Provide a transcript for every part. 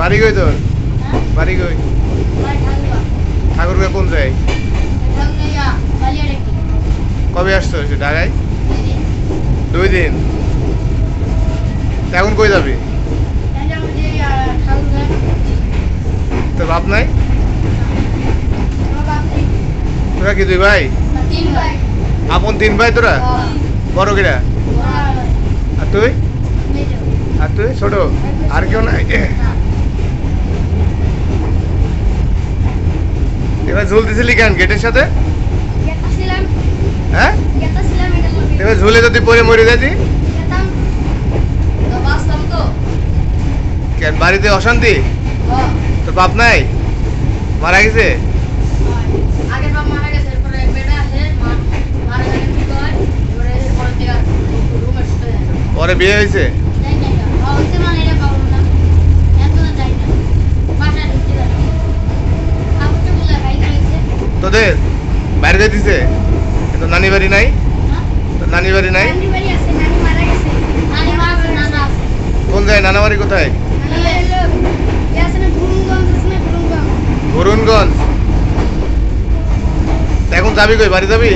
বাড়ি কই তোর? বাড়ি কই? ঠাকুরগাঁও কোন জায়গায়? কবে আসছো ঢাকায়? 2 দিন। এখন কই যাবি? তোর বাপ নাই? তোরা কি 2 ভাই? আপন 3 ভাই তোরা? বড় কিরা? আর তুই? আর তুই ছোট? আর কেউ নাই? এবার ঝুলতেছিলি কেন গেটের সাথে? হ্যাঁ এবার ঝুলে যদি পরে মরে যাতি? কেন বাড়িতে অশান্তি? তোর বাপ নাই? মারা গেছে? পরে বিয়ে হয়েছে? তোদের বাইরে দিছে? কিন্তু নানি বাড়ি নাই? তোর নানি বাড়ি নাই? কোন জায়গায়? নানা বাড়ি কোথায়? বরুণগঞ্জ। এখন যাবি কই? বাড়ি যাবি?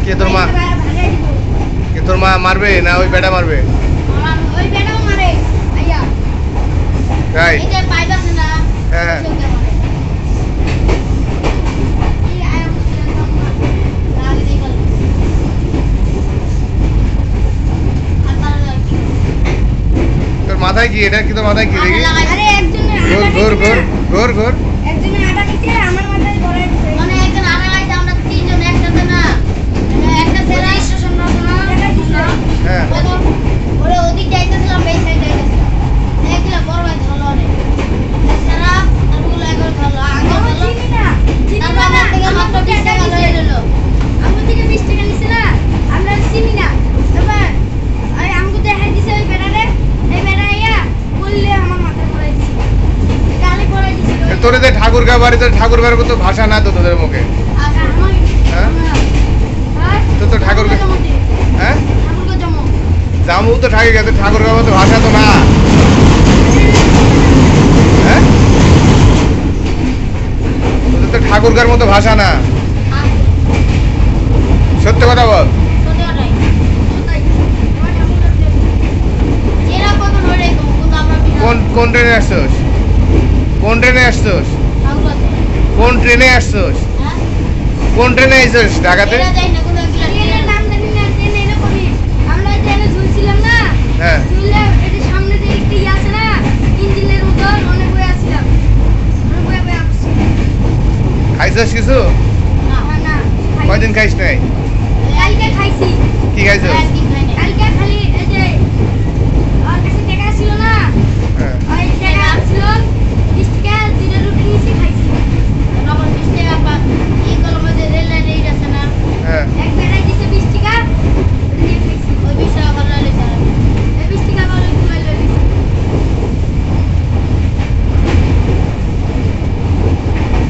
কে তোর মা? কে তোর মা মারবে না ওই বেটা মারবে? তাই? হ্যাঁ তোর মাথায় কি? এটা কি তোর মাথায় কি দেখি? ঘোর ঘোর ঘোর ঘোর ঘোর। হ্যাঁ তোর যে ঠাকুরগাঁও বাড়ি, তোর ঠাকুরগাঁওর মতো ভাষা না তো তোদের মুখে? হ্যাঁ তো তো ঠাকুরগাঁও, হ্যাঁ জামু তো ঠাকুর গেছে, ঠাকুরগাঁওর মতো ভাষা তো না। হ্যাঁ তোদের তো ঠাকুরগাঁওর মতো ভাষা না। সত্য কথা বল। কোন ট্রেনে আসছোস? কোন ট্রেনে আসছোস? কোন ট্রেনে আসছোস? কোন ট্রেনে আইছোস ঢাকাতে? হ্যাঁ খাইছোস কিছু? কয়দিন খাইস নাই? কি খাইছোস?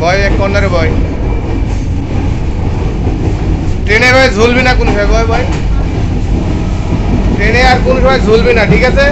বয় এক কর্নারে বয়। ট্রেনে ভাই ঝুলবি না কোন সময়? বয় বয়। ট্রেনে আর কোন সময় ঝুলবি না, ঠিক আছে?